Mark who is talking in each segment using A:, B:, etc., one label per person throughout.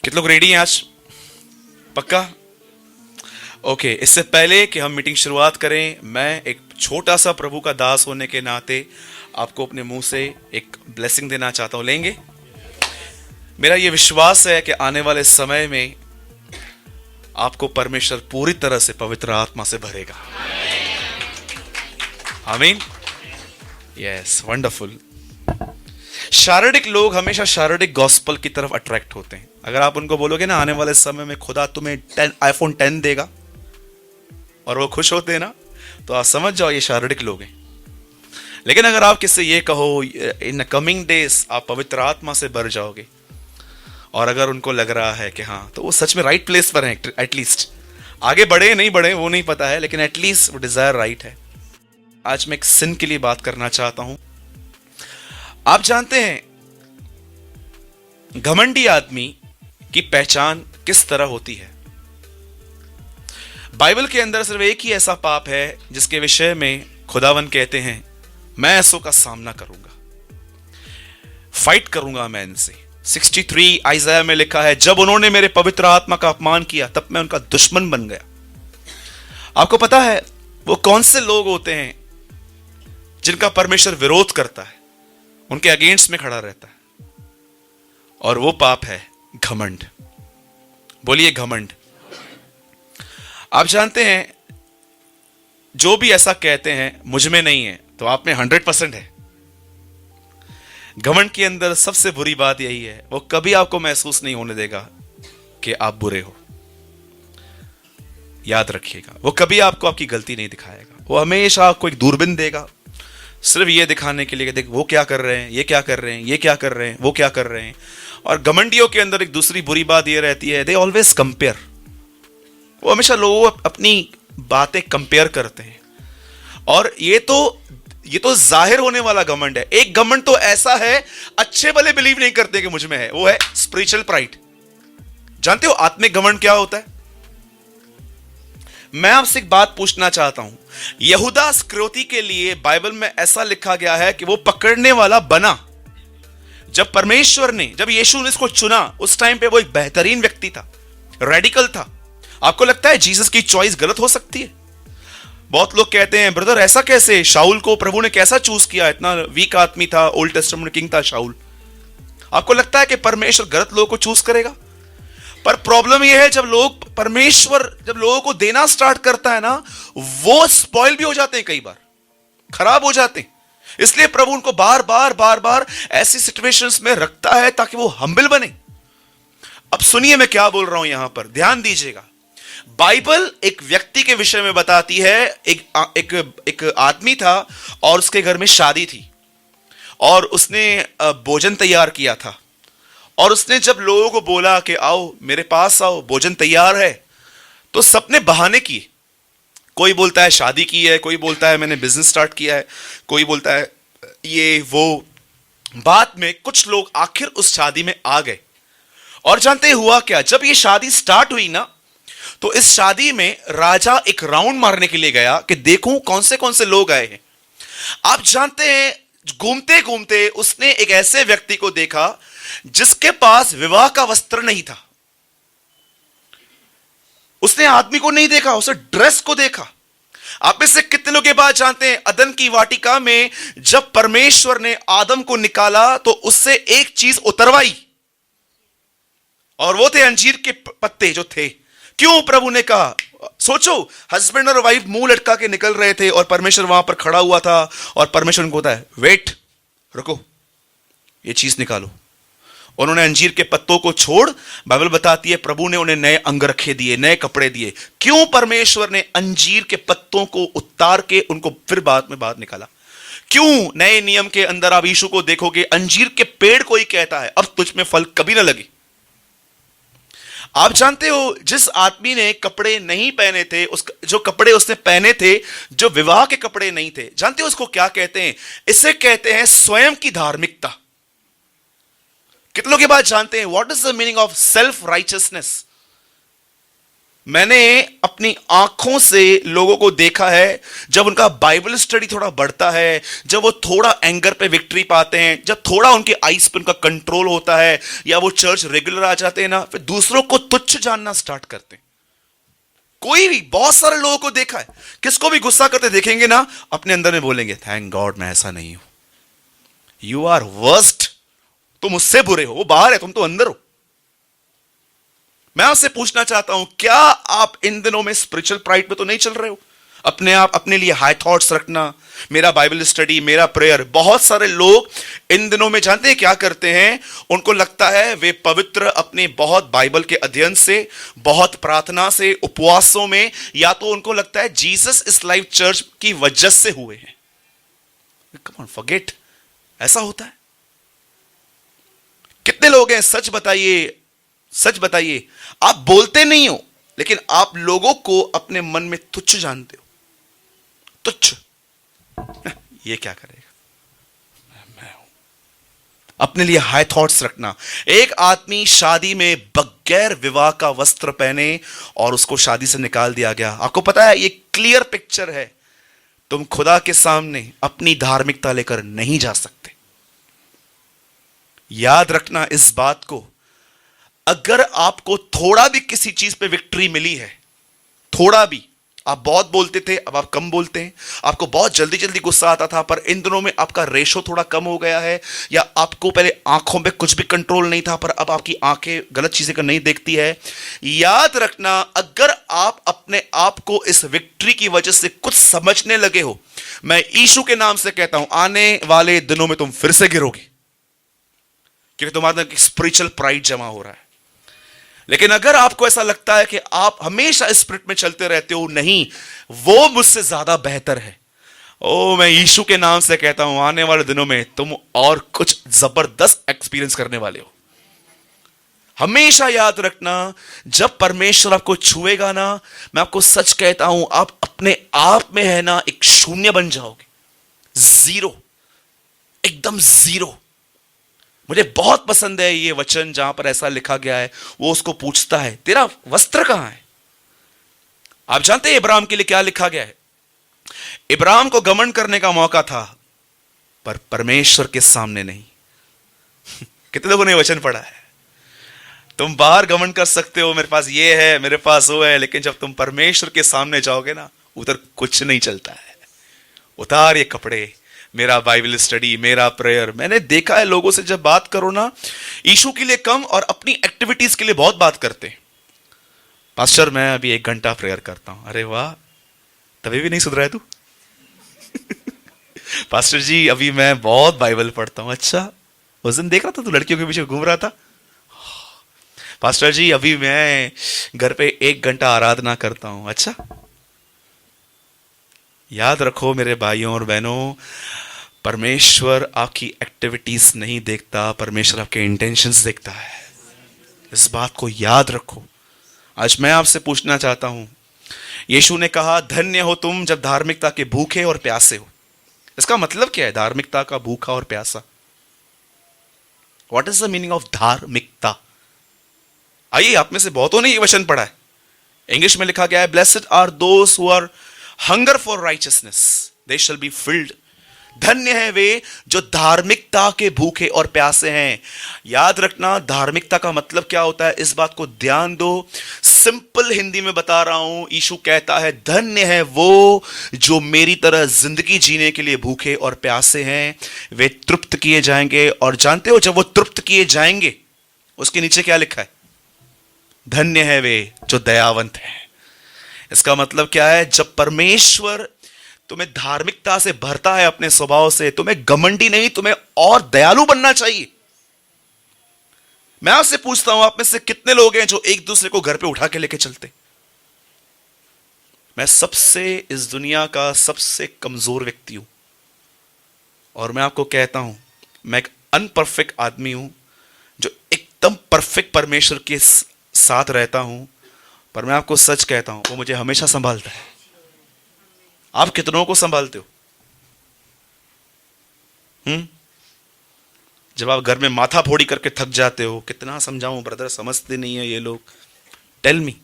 A: कितने लोग रेडी हैं आज? पक्का? ओके, इससे पहले कि हम मीटिंग शुरुआत करें, मैं एक छोटा सा प्रभु का दास होने के नाते आपको अपने मुंह से एक ब्लेसिंग देना चाहता हूं। लेंगे? मेरा यह विश्वास है कि आने वाले समय में आपको परमेश्वर पूरी तरह से पवित्र आत्मा से भरेगा। आमीन। Yes, wonderful. शारीरिक लोग हमेशा शारीरिक गॉस्पल की तरफ अट्रैक्ट होते हैं। अगर आप उनको बोलोगे ना आने वाले समय में खुदा तुम्हें iPhone 10 देगा और वो खुश होते हैं ना, तो आप समझ जाओ ये शारीरिक लोग हैं। लेकिन अगर आप किससे ये कहो इन कमिंग डेज आप पवित्र आत्मा से भर जाओगे, और अगर उनको लग रहा है कि हाँ, तो वो सच में राइट प्लेस पर हैं। एटलीस्ट आगे बढ़े नहीं बढ़े वो नहीं पता है, लेकिन एटलीस्ट वो डिजायर राइट है। आज मैं एक सिन के लिए बात करना चाहता हूं। आप जानते हैं घमंडी आदमी की पहचान किस तरह होती है? बाइबल के अंदर सिर्फ एक ही ऐसा पाप है जिसके विषय में खुदावन कहते हैं मैं ऐसों का सामना करूंगा, फाइट करूंगा मैं इनसे। 63 आइज़ाया में लिखा है, जब उन्होंने मेरे पवित्र आत्मा का अपमान किया तब मैं उनका दुश्मन बन गया। आपको पता है वो कौन से लोग होते हैं जिनका परमेश्वर विरोध करता है, उनके अगेंस्ट में खड़ा रहता है? और वो पाप है घमंड। बोलिए घमंड। आप जानते हैं जो भी ऐसा कहते हैं मुझ में नहीं है, तो आप में 100% है। घमंड के अंदर सबसे बुरी बात यही है, वो कभी आपको महसूस नहीं होने देगा कि आप बुरे हो। याद रखिएगा, वो कभी आपको आपकी गलती नहीं दिखाएगा। वो हमेशा आपको एक दूरबीन देगा, सिर्फ ये दिखाने के लिए कि देख वो क्या कर रहे हैं, ये क्या कर रहे हैं, ये क्या कर रहे हैं, वो क्या कर रहे हैं। और घमंडियों के अंदर एक दूसरी बुरी बात ये रहती है, दे ऑलवेज कंपेयर। वो हमेशा लोगों अपनी बातें कंपेयर करते हैं, और ये तो जाहिर होने वाला घमंड है। एक घमंड तो ऐसा है, अच्छे भले बिलीव नहीं करते कि मुझ में है, वो है स्पिरिचुअल प्राइड। जानते हो आत्मिक घमंड क्या होता है? मैं आपसे एक बात पूछना चाहता हूं। यहूदा इस्करियोती के लिए बाइबल में ऐसा लिखा गया है कि वो पकड़ने वाला बना। जब यीशु ने इसको चुना, उस टाइम पे वो एक बेहतरीन व्यक्ति था, रेडिकल था। आपको लगता है जीसस की चॉइस गलत हो सकती है? बहुत लोग कहते हैं ब्रदर ऐसा कैसे, शाऊल को प्रभु ने कैसा चूज किया, इतना वीक आदमी था, ओल्ड टेस्टामेंट किंग था शाऊल। आपको लगता है कि परमेश्वर गलत लोगों को चूज करेगा? पर प्रॉब्लम यह है जब लोगों को देना स्टार्ट करता है ना, वो स्पॉइल भी हो जाते हैं, कई बार खराब हो जाते हैं। इसलिए प्रभु उनको बार बार ऐसी सिचुएशंस में रखता है ताकि वो हम्बल बने। अब सुनिए मैं क्या बोल रहा हूं, यहां पर ध्यान दीजिएगा। बाइबल एक व्यक्ति के विषय में बताती है। एक आदमी था और उसके घर में शादी थी, और उसने भोजन तैयार किया था, और उसने जब लोगों को बोला कि आओ मेरे पास आओ, भोजन तैयार है, तो सबने बहाने किए। कोई बोलता है शादी की है, कोई बोलता है मैंने बिजनेस स्टार्ट किया है, कोई बोलता है ये वो। बाद में कुछ लोग आखिर उस शादी में आ गए, और जानते हुआ क्या, जब ये शादी स्टार्ट हुई ना, तो इस शादी में राजा एक राउंड मारने के लिए गया कि देखूं कौन से लोग आए हैं। आप जानते हैं घूमते घूमते उसने एक ऐसे व्यक्ति को देखा जिसके पास विवाह का वस्त्र नहीं था। उसने आदमी को नहीं देखा, उसने ड्रेस को देखा। आप में से कितने लोग ये बात जानते हैं, अदन की वाटिका में जब परमेश्वर ने आदम को निकाला तो उससे एक चीज उतरवाई, और वो थे अंजीर के पत्ते जो थे। क्यों प्रभु ने कहा? सोचो, हस्बैंड और वाइफ मुंह लटका के निकल रहे थे और परमेश्वर वहां पर खड़ा हुआ था, और परमेश्वर उनको होता है वेट, रुको, ये चीज निकालो। उन्होंने अंजीर के पत्तों को छोड़, बाइबल बताती है प्रभु ने उन्हें नए अंगरखे दिए, नए कपड़े दिए। क्यों परमेश्वर ने अंजीर के पत्तों को उतार के उनको फिर बाद में बाहर निकाला? क्यों? नए नियम के अंदर आप यीशु को देखोगे, अंजीर के पेड़ को ही कहता है अब तुझ में फल कभी ना लगे। आप जानते हो जिस आदमी ने कपड़े नहीं पहने थे, जो कपड़े उसने पहने थे जो विवाह के कपड़े नहीं थे, जानते हो उसको क्या कहते हैं? इसे कहते हैं स्वयं की धार्मिकता। कितने लोग ये बात जानते हैं? What is the meaning of self righteousness? मैंने अपनी आंखों से लोगों को देखा है, जब उनका बाइबल स्टडी थोड़ा बढ़ता है, जब वो थोड़ा एंगर पे विक्ट्री पाते हैं, जब थोड़ा उनके आइज पे उनका कंट्रोल होता है, या वो चर्च रेगुलर आ जाते हैं ना, फिर दूसरों को तुच्छ जानना स्टार्ट करते हैं। कोई भी, बहुत सारे लोगों को देखा है, किसको भी गुस्सा करते देखेंगे ना, अपने अंदर में बोलेंगे थैंक गॉड मैं ऐसा नहीं हूं। यू आर वर्स्ट, तुम उससे बुरे हो, वो बाहर है, तुम तो अंदर हो। मैं आपसे पूछना चाहता हूं, क्या आप इन दिनों में स्पिरिचुअल प्राइड पे तो नहीं चल रहे हो? अपने लिए हाई थॉट्स रखना, मेरा बाइबल स्टडी, मेरा प्रेयर। बहुत सारे लोग इन दिनों में जानते हैं क्या करते हैं? उनको लगता है वे पवित्र अपने बहुत बाइबल के अध्ययन से, बहुत प्रार्थना से, उपवासों में, या तो उनको लगता है जीसस इस लाइफ चर्च की वजह से हुए हैं। कम ऑन, फॉरगेट, ऐसा होता है? कितने लोग हैं, सच बताइए, सच बताइए, आप बोलते नहीं हो लेकिन आप लोगों को अपने मन में तुच्छ जानते हो? तुच्छ, ये क्या करेगा, मैं हूं। अपने लिए हाई थॉट्स रखना। एक आदमी शादी में बगैर विवाह का वस्त्र पहने और उसको शादी से निकाल दिया गया। आपको पता है ये क्लियर पिक्चर है, तुम खुदा के सामने अपनी धार्मिकता लेकर नहीं जा सकते। याद रखना इस बात को, अगर आपको थोड़ा भी किसी चीज पे विक्ट्री मिली है, थोड़ा भी, आप बहुत बोलते थे अब आप कम बोलते हैं, आपको बहुत जल्दी जल्दी गुस्सा आता था पर इन दिनों में आपका रेशो थोड़ा कम हो गया है, या आपको पहले आंखों पे कुछ भी कंट्रोल नहीं था पर अब आपकी आंखें गलत चीजें कर नहीं देखती है, याद रखना अगर आप अपने आप को इस विक्ट्री की वजह से कुछ समझने लगे हो, मैं यीशु के नाम से कहता हूं आने वाले दिनों में तुम फिर से गिरोगे, क्योंकि तुम्हारे अंदर स्पिरिचुअल प्राइड जमा हो रहा है। लेकिन अगर आपको ऐसा लगता है कि आप हमेशा स्पिरिट में चलते रहते हो, नहीं, वो मुझसे ज्यादा बेहतर है, ओ मैं यीशु के नाम से कहता हूं आने वाले दिनों में तुम और कुछ जबरदस्त एक्सपीरियंस करने वाले हो। हमेशा याद रखना, जब परमेश्वर आपको छुएगा ना, मैं आपको सच कहता हूं, आप अपने आप में है ना एक शून्य बन जाओगे, जीरो, एकदम जीरो। मुझे बहुत पसंद है ये वचन जहां पर ऐसा लिखा गया है, वो उसको पूछता है तेरा वस्त्र कहां है? आप जानते हैं इब्राहिम के लिए क्या लिखा गया है? इब्राहिम को घमंड करने का मौका था पर परमेश्वर के सामने नहीं। कितने लोगों ने वचन पढ़ा है? तुम बाहर घमंड कर सकते हो, मेरे पास ये है, मेरे पास वो है, लेकिन जब तुम परमेश्वर के सामने जाओगे ना, उधर कुछ नहीं चलता है। उतार ये कपड़े, मेरा बाइबल स्टडी, मेरा प्रेयर। मैंने देखा है लोगों से जब बात करो ना, यीशु के लिए कम और अपनी एक्टिविटीज के लिए बहुत बात करते हैं। पास्टर मैं अभी 1 घंटा प्रेयर करता हूं। अरे वाह, तभी भी नहीं सुधरा है तू? पास्टर जी अभी मैं बहुत बाइबल पढ़ता हूं। अच्छा, उस दिन देख रहा था तू लड़कियों के पीछे घूम रहा था। पास्टर जी अभी मैं घर पे 1 घंटा आराधना करता हूं। अच्छा, याद रखो मेरे भाइयों और बहनों, परमेश्वर आपकी एक्टिविटीज नहीं देखता, परमेश्वर आपके इंटेंशंस देखता है। इस बात को याद रखो। आज मैं आपसे पूछना चाहता हूं, यीशु ने कहा धन्य हो तुम जब धार्मिकता के भूखे और प्यासे हो। इसका मतलब क्या है, धार्मिकता का भूखा और प्यासा? What is the meaning of धार्मिकता? आइए, आप में से बहुतों ने ये वचन पढ़ा है। इंग्लिश में लिखा गया है blessed are those who are hunger for righteousness, they shall be filled. धन्य है वे जो धार्मिकता के भूखे और प्यासे हैं। याद रखना, धार्मिकता का मतलब क्या होता है, इस बात को ध्यान दो। सिंपल हिंदी में बता रहा हूं, यीशु कहता है धन्य है वो जो मेरी तरह जिंदगी जीने के लिए भूखे और प्यासे हैं, वे तृप्त किए जाएंगे। और जानते हो, जब वो तृप्त किए जाएंगे, उसके नीचे क्या लिखा है? धन्य है वे जो दयावंत हैं। इसका मतलब क्या है, जब परमेश्वर तुम्हें धार्मिकता से भरता है अपने स्वभाव से, तुम्हें घमंडी नहीं, तुम्हें और दयालु बनना चाहिए। मैं आपसे पूछता हूं, आप में से कितने लोग हैं जो एक दूसरे को घर पे उठा के लेके चलते? मैं इस दुनिया का सबसे कमजोर व्यक्ति हूं, और मैं आपको कहता हूं मैं एक अनपरफेक्ट आदमी हूं जो एकदम परफेक्ट परमेश्वर के साथ रहता हूं, पर मैं आपको सच कहता हूं वो मुझे हमेशा संभालता है। आप कितनों को संभालते हो? जब आप घर में माथा फोड़ी करके थक जाते हो, कितना समझाऊं ब्रदर, समझते नहीं है ये लोग। टेल मी,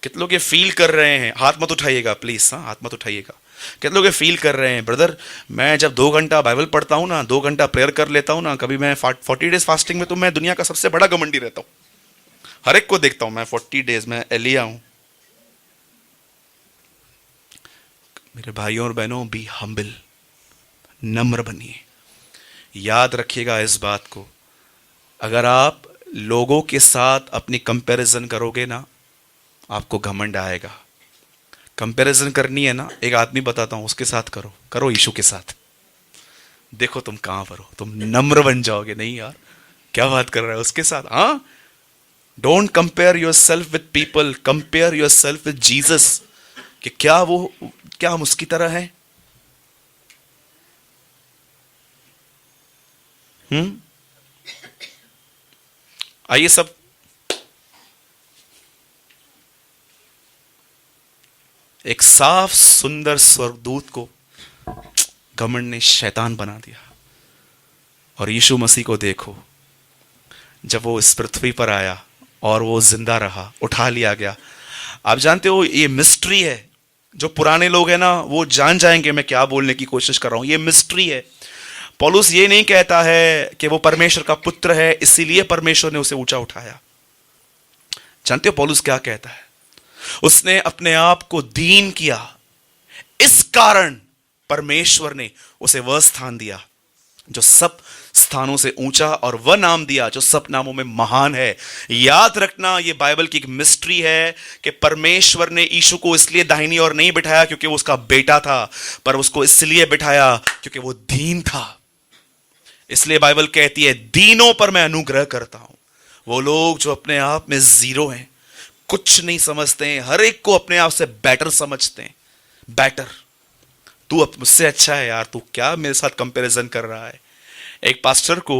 A: कितने लोग ये फील कर रहे हैं, हाथ मत उठाइएगा प्लीज, हाँ हाथ मत उठाइएगा। कितने लोग ये फील कर रहे हैं, ब्रदर मैं जब 2 घंटा बाइबल पढ़ता हूँ ना, 2 घंटा प्रेयर कर लेता हूँ ना, कभी मैं 40 डेज फास्टिंग में, तो मैं दुनिया का सबसे बड़ा घमंडी रहता हूँ। हर एक को देखता हूँ मैं 40 डेज में एलिया हूँ। मेरे भाइयों और बहनों, बी हम्बल, नम्र बनिए। याद रखिएगा इस बात को, अगर आप लोगों के साथ अपनी कंपैरिजन करोगे ना, आपको घमंड आएगा। कंपैरिजन करनी है ना, एक आदमी बताता हूं उसके साथ करो, करो यीशु के साथ, देखो तुम कहां पर हो, तुम नम्र बन जाओगे। नहीं यार क्या बात कर रहा है, उसके साथ। हाँ, don't compare your self with people, compare your self with Jesus, कि क्या हम उसकी तरह हैं। आइए सब एक साफ सुंदर स्वर्गदूत को घमंड ने शैतान बना दिया। और यीशु मसीह को देखो, जब वो इस पृथ्वी पर आया और वो जिंदा रहा, उठा लिया गया। आप जानते हो ये मिस्ट्री है, जो पुराने लोग हैं ना वो जान जाएंगे मैं क्या बोलने की कोशिश कर रहा हूं। ये मिस्ट्री है। पौलुस ये नहीं कहता है कि वो परमेश्वर का पुत्र है इसीलिए परमेश्वर ने उसे ऊंचा उठाया। जानते हो पौलुस क्या कहता है? उसने अपने आप को दीन किया, इस कारण परमेश्वर ने उसे वह स्थान दिया जो सब स्थानों से ऊंचा, और वह नाम दिया जो सब नामों में महान है। याद रखना, यह बाइबल की एक मिस्ट्री है कि परमेश्वर ने यीशु को इसलिए दाहिनी ओर नहीं बिठाया क्योंकि वो उसका बेटा था, पर उसको इसलिए बिठाया क्योंकि वो दीन था। इसलिए बाइबल कहती है, दीनों पर मैं अनुग्रह करता हूं। वो लोग जो अपने आप में जीरो हैं, कुछ नहीं समझते हैं, हर एक को अपने आप से बेटर समझते हैं। बेटर, तू अब मुझसे अच्छा है यार, तू क्या मेरे साथ कंपैरिजन कर रहा है। एक पास्टर को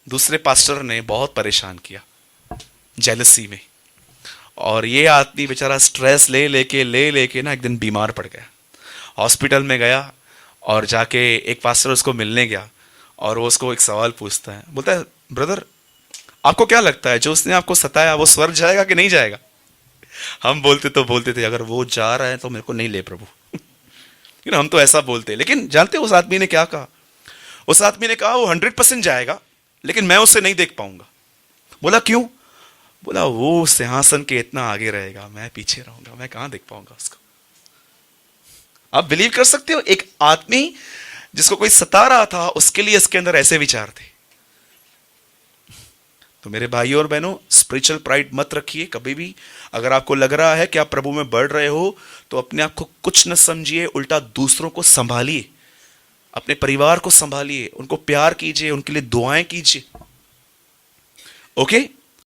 A: दूसरे पास्टर ने बहुत परेशान किया जेलसी में, और ये आदमी बेचारा स्ट्रेस ले लेके ना एक दिन बीमार पड़ गया। हॉस्पिटल में गया और जाके एक पास्टर उसको मिलने गया, और वो उसको एक सवाल पूछता है, बोलता है, ब्रदर आपको क्या लगता है जो उसने आपको सताया वो स्वर्ग जाएगा कि नहीं जाएगा? हम बोलते थे अगर वो जा रहा है तो मेरे को नहीं ले प्रभु। हम तो ऐसा बोलते हैं। लेकिन जानते हो उस आदमी ने क्या कहा? उस आदमी ने कहा वो 100% जाएगा, लेकिन मैं उसे नहीं देख पाऊंगा। बोला क्यों? बोला वो सिंहासन के इतना आगे रहेगा, मैं पीछे रहूंगा, मैं कहां देख पाऊंगा उसको। आप बिलीव कर सकते हो, एक आदमी जिसको कोई सता रहा था, उसके लिए इसके अंदर ऐसे विचार थे। तो मेरे भाइयों और बहनों, स्पिरिचुअल प्राइड मत रखिए कभी भी। अगर आपको लग रहा है कि आप प्रभु में बढ़ रहे हो, तो अपने आप को कुछ न समझिए, उल्टा दूसरों को संभालिए, अपने परिवार को संभालिए, उनको प्यार कीजिए, उनके लिए दुआएं कीजिए। ओके?